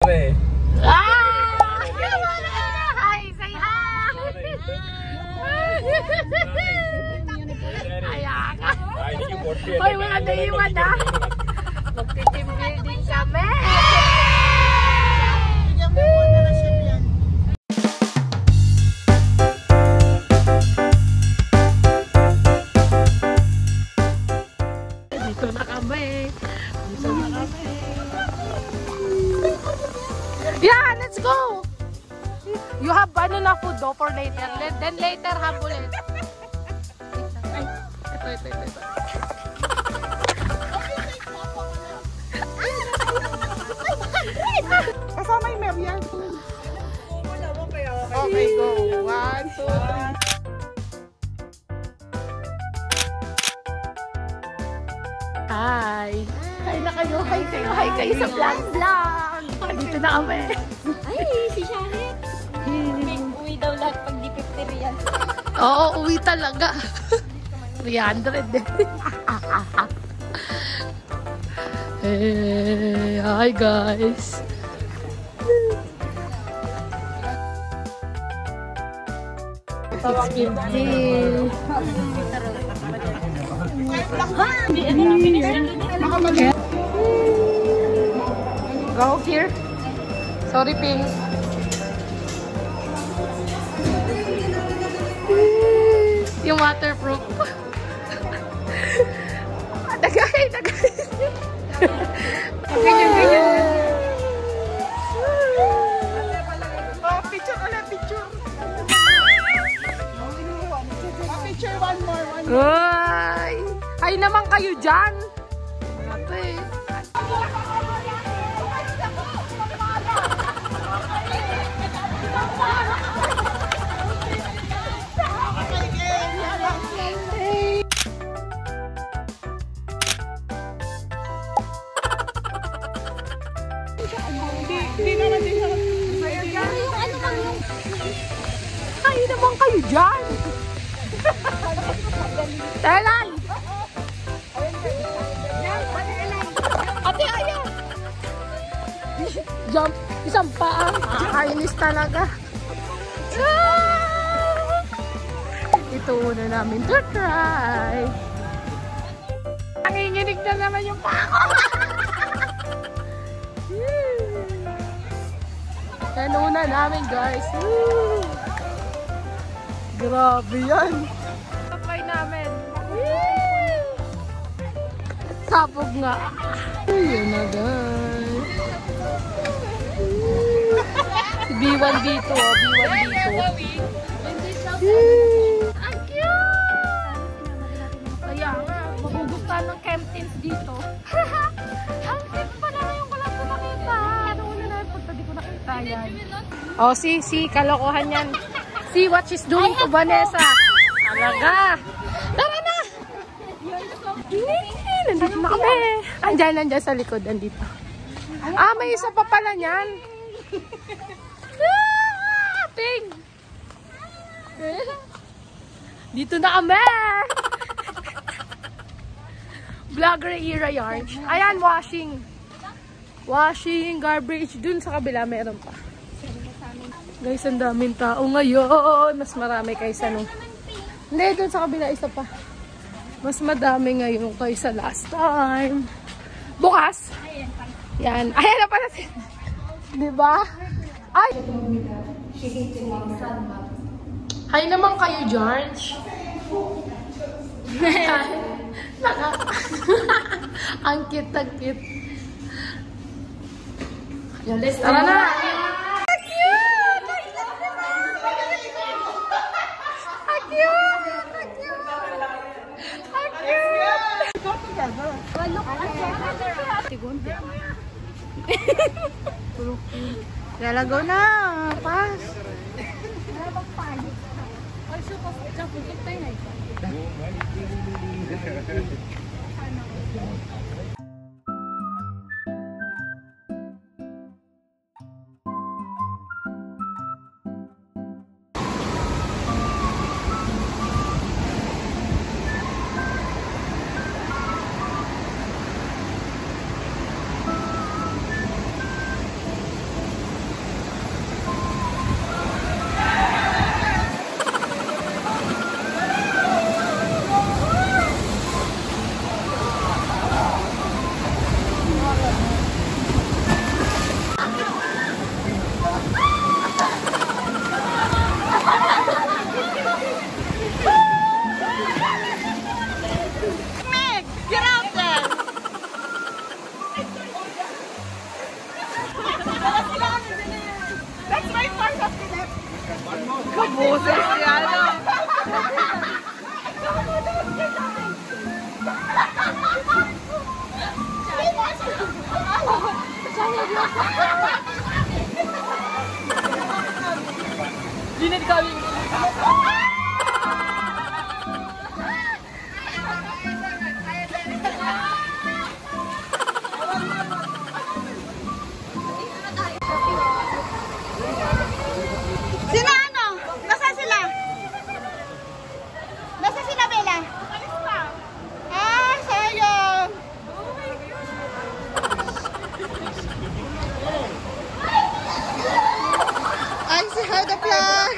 eh. Hi! Say hi! Ayan ka. Hoy, wala na iwan ha. Magti-team building kami. Bigyan mo muna na siya yan. Dito na kami. Dito na kami. Yeah, let's go! You have ano na food do for later. Then later have ulit. Ay, ito. Kasama yung Merian. Okay, go. 1, 2, 3. Hi! Hi na kayo! Hi kayo sa vlog! Dito na kami! Ay, si Shahid. Uwi daw lahat pag di 50 real. Oo, uwi talaga! 300 din! Hey, hi guys! It's Kimchi! Go here. Sorry, Pink. Yung waterproof. Tagay. Ganyan. Oh, picture ulit, picture. Picture, one more. Ay! Ay naman kayo dyan! Ate. Hindi naman din siya. Ay naman kayo dyan! Telan! Ate, ayaw! Jump! Isang paa! Kainis talaga! Ito na namin to try! Nanginginig na naman yung paa ko! Yan una namin guys! Woo! Grabe yan! Try namin! Sabog nga! Ayan na guys! B1 B2 oh! B1 B2! Ang cute! Kaya nga, magugustuhan ng Kemptins dito. Ang cute pala ngayon ko lang ito nakita. Ano una na yung punta, di ko nakita yan. Oh, see, kalokohan yan. See what she's doing to Vanessa. Talaga. Tara na! Nandito na kami. Andyan sa likod. Nandito. Ah, may isa pa pala niyan. Ting! Dito na kami! Vlogger era yard. Ayan, washing, garbage. Dun sa kabila, meron pa. Guys, ang daming tao ngayon. Mas marami kaysa nung... Hindi, dun sa kabila, isa pa. Mas madami ngayon kaysa last time. Bukas! Yan. Ayan na pala si... Diba? Ay! Hi naman kayo, George. Ang cute. Tara na! Lalagaw na! Pas! Ay, so, kapag tayo na ito. Kaboses yan. Dinad kami. Sino ano? Nasaan sila? Nasaan sila, Bella? Ah, sayang. I see how the flag.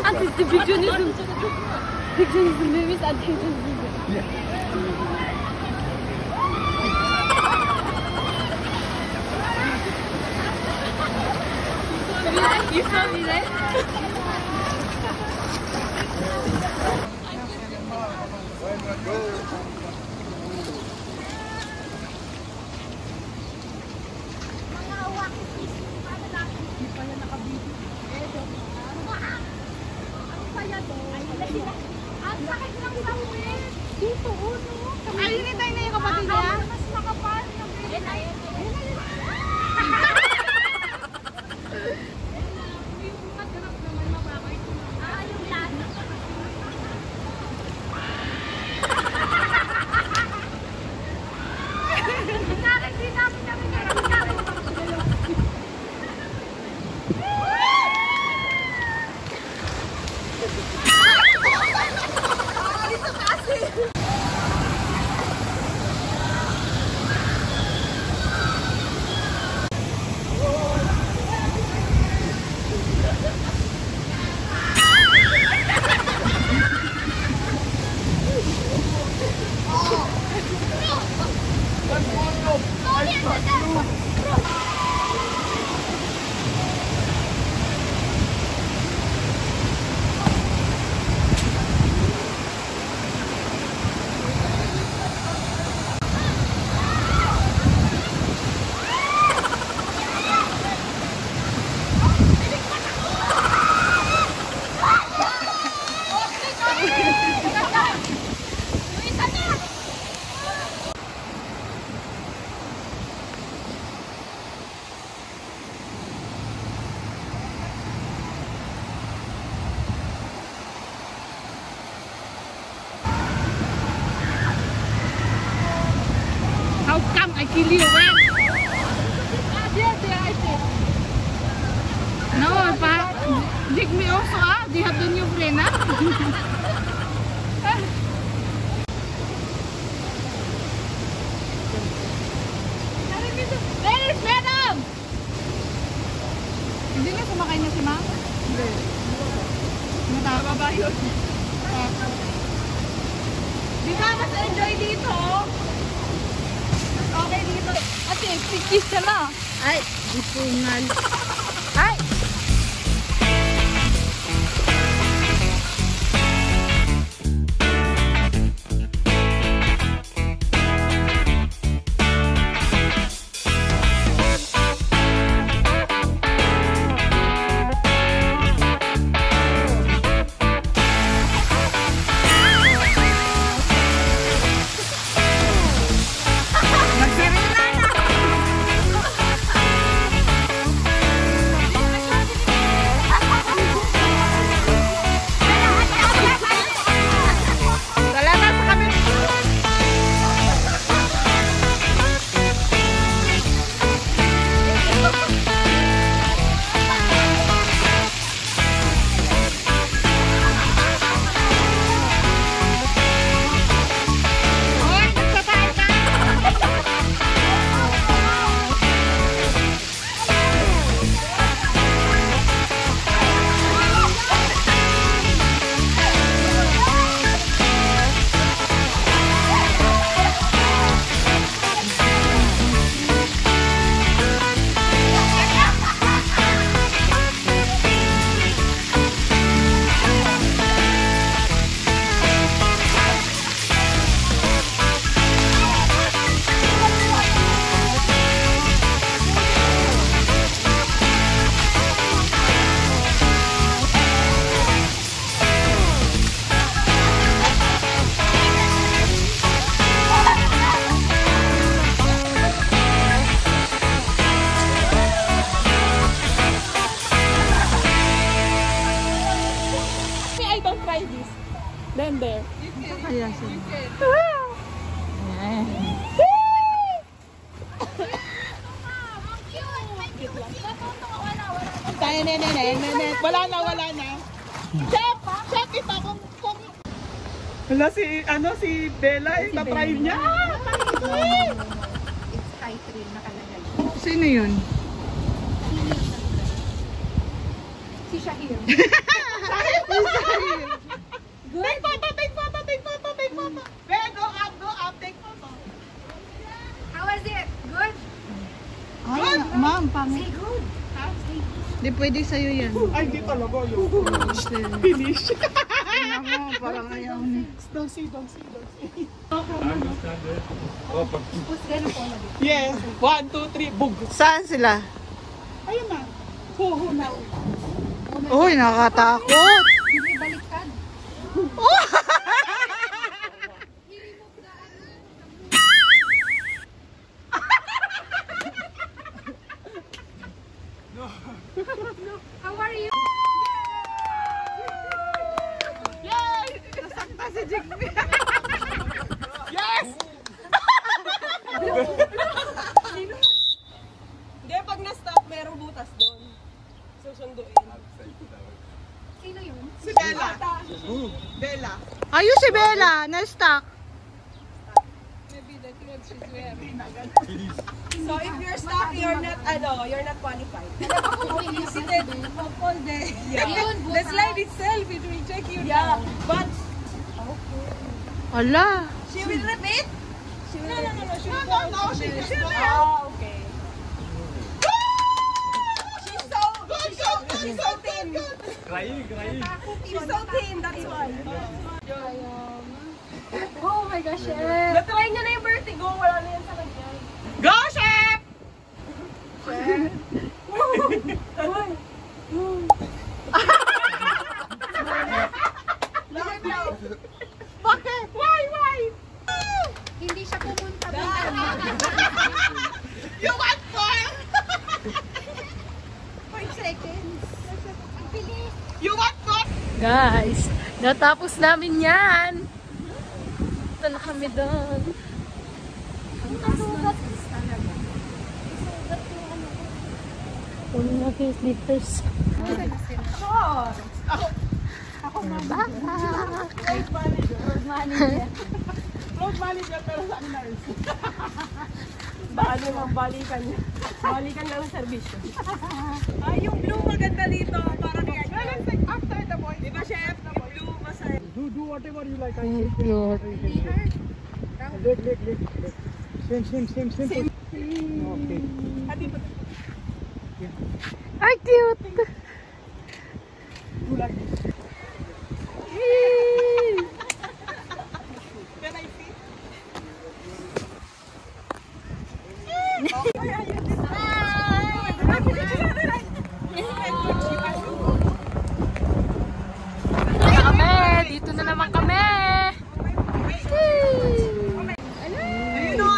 Anti-divisionism. Divisionism means anti-divisionism. You saw me there? Dito, uno. Ay, hinintay na yung kapatid niya? Mas makapal. How come I kill you when? No, dig me also they have the new brain Where is Madam? Hindi na sumakay na si Ma'am? Hindi. Natababa yun. Di ba mas enjoy dito? Okay dito. Ate, pikis ka na. Ay, dipungal. Ay! Wala na. Chef, ito kung... Wala si Bella, itatry niya. It's high thrill nakalagay. Sino yun? Si Shahir. Take photo. Bella, go up, take photo. How was it? Good? Good. Ma'am, pangit. Say good. Di pwede sa'yo yan. Ay, di talaga yun. Finish. Parang ayaw ni. Don't see. Tapos ganun po na din. Yes. 1, 2, 3, bug. Saan sila? Ayun na. Huhu na. Uy, nakatakot. Hindi baliktad. How are you? Yay! Nasakta si Jigme. Yes! Hindi, pag na-stop, merong butas doon. Susunduin. Sino yun? Si Bella. Bella. Ayun si Bella, na-stuck. Maybe the clothes she's wearing. So if you're stuck, you're not qualified. Seated, all day. Yun, The slide itself, it will check you down. But Ala. she will repeat? No. She will No, she will. Oh, okay. She's so thin. She's so thin, that's why. Oh my gosh, chef. Natry niya na yung vertigo, wala na yan sa kanya. Go, chef! Bakit? Why? Hindi siya pumunta. You want more? 5 seconds. Ang bilis. You want more? Guys, natapos namin yan. Ito na kami doon. Kunin natin yung slippers. Float manager pero sa nurse. Bali lang, balikan niya. Balikan lang ang servisyo. Yung blue maganda dito, para kaya niya. Let's take after the boy. Diba, chef? Yung blue, masaya. Do whatever you like. Cute. Same. Okay. Ay, cute! Do like this. Yay! Can I see? Kami! Dito na naman kami!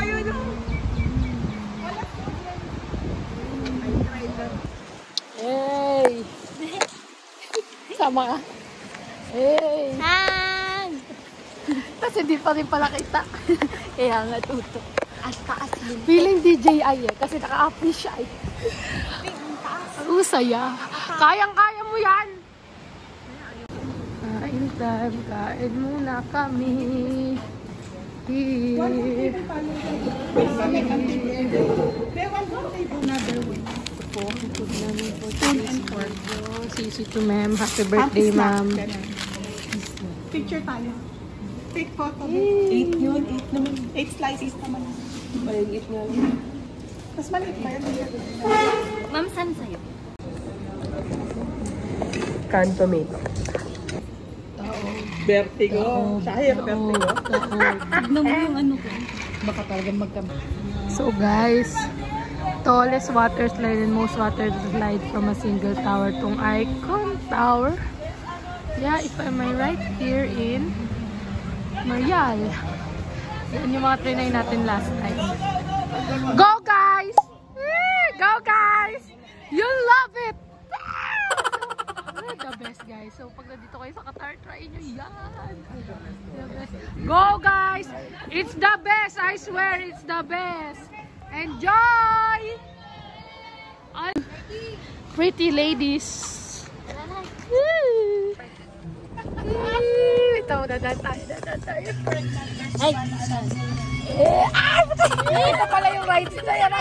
Ayun o. Hey! Sama ka. Hey! Han! Tapos hindi pa rin pala kita. Kaya nga tuto. Ang taas din. Feeling DJI eh, kasi naka-apply siya eh. Ang saya. Kayang-kaya mo yan! Kain time, kain muna kami. Here. Food namin po. Sisi to ma'am. Happy birthday, ma'am. Picture tayo. Take photo. 8 yun. 8 naman. 8 slices naman. Maliit nga. Mas maliit pa yun. Ma'am, saan sa'yo? Canned tomato. Vertigo. Shahir, vertigo. Tignan mo yung ano ko. Baka talagang magkama. So guys, tallest water slide and most water slide from a single tower, tong Icon Tower. Yeah, if am I right, here in Marial. Yan yung mga trinay natin last time. Go guys! Go guys! You'll love it! The best guys. So pag nandito kayo sa Qatar, try nyo yan. The best. Go guys! It's the best! I swear it's the best! Enjoy! Pretty ladies. tayo, dadaan tayo. Ay, Ito pala yung rides na yan.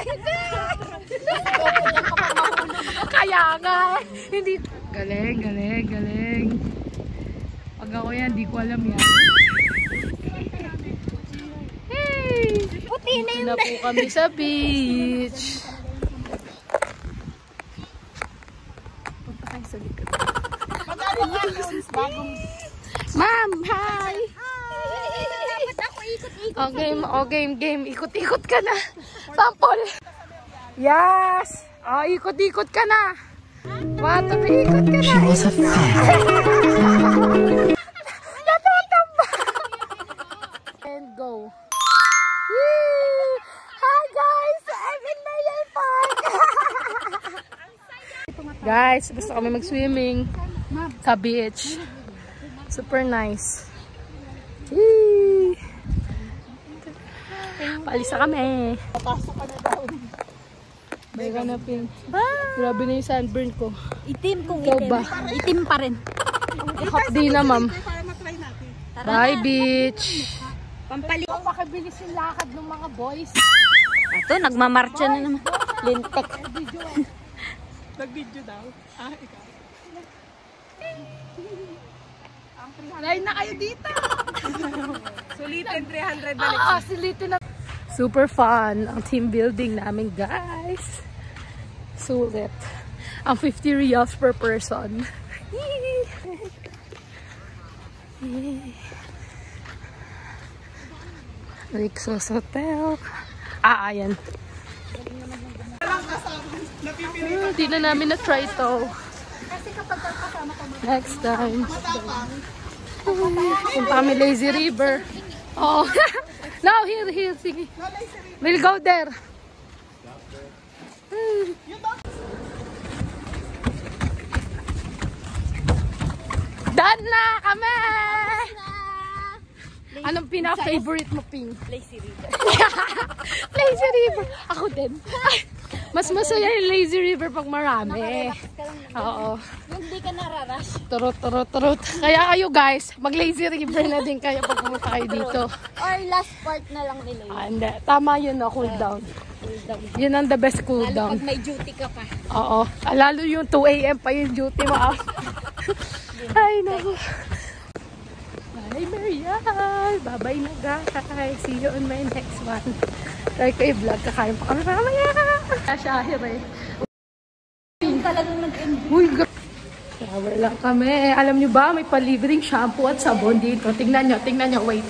Kaya nga. Hindi. Galing. Pag ako yan, di ko alam yan. Hey! puti na Dito na po kami sa beach. Punta kayo sa likod. Ma'am, hi! Dapat ako ikot-ikot. Game. Ikot-ikot ka na. Sample. Yes! Ikot-ikot ka na. Ikot ka na. She was a natutamba. And go. Yee! Hi guys! I'm in Mayan Park. Guys, gusto kami mag-swimming sa beach. Super nice. Yee! Palis na kami. May ganapin. Grabe na yung sunburn ko. Itim kung Ikaw itim. ba? Itim pa rin. Hot din na, ma'am. Para matry natin. Bye, beach. Pampali. Pakabilis yung lakad ng mga boys. Ito, nagmamarcha na naman. Lintek. Nag-video daw. Ikaw. Line na kayo dito. Sulitin 300 na. Sulitin na. Super fun ang team building namin, guys. Sulit. Ang 50 reals per person. Rixos Hotel. Ayan. Hindi na namin na-try to. Next time. Punta kami Lazy River. Oh. No, here, sige. We'll go there. Done na kami! Anong pinaka-favorite mo, Ping? Lazy River. Lazy River. Ako din. Mas masaya yung Lazy River pag marami. Oo. Yung di ka nararash. Turut. Kaya kayo guys, mag Lazy River na din kayo pag pumunta kayo dito. Or last part na lang nila yun. Hindi. Tama yun, no? Cool down. Yun ang the best cool Lalo down. pag may duty ka pa. Oo. Lalo yung 2 AM pa yung duty mo. Ay, naku. Bye, Mariel. Bye-bye na, guys. See you on my next one. Try ko i-vlog. Kakain pa kami mamaya. Shahir eh. Yung talagang nag-enjoy. Uy, shower lang kami. Alam nyo ba, may palibring shampoo at sabon dito. Tingnan nyo. Wait.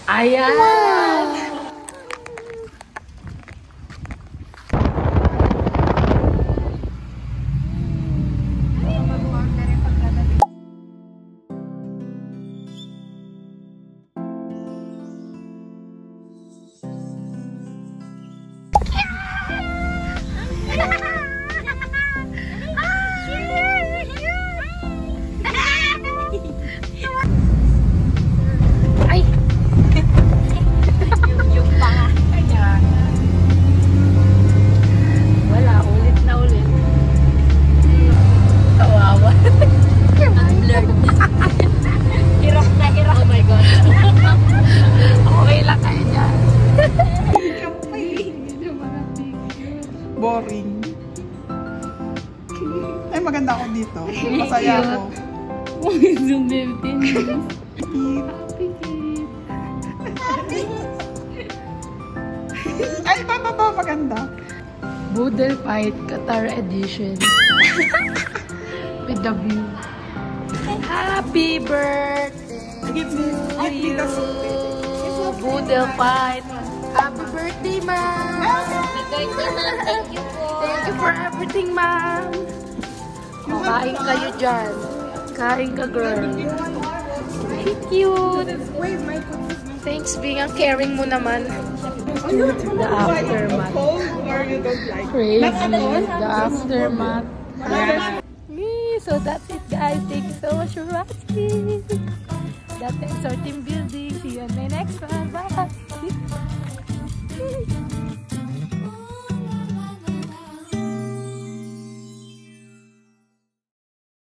Ayan. Ay! Yung panga. Wala, ulit na ulit. Kawawa. Blurred. Hirap na hirap. Oh my God. Okay lang kayo dyan. Boring. Ay, maganda ako dito. Masaya ako. Zoom 15. Ay, ba, maganda. Boodle Fight Qatar Edition. With the view. Happy birthday Give me the soup. Boodle Fight. Happy birthday, ma'am. Thank you po. Thank you for everything, ma'am. Kain kayo dyan. Kain ka, girl. Very cute. Thanks, being ang caring mo naman. The aftermath. Cold or you don't like? Crazy. The aftermath. So that's it, guys. Thank you so much for watching. That's our team building. See you on my next one. Bye.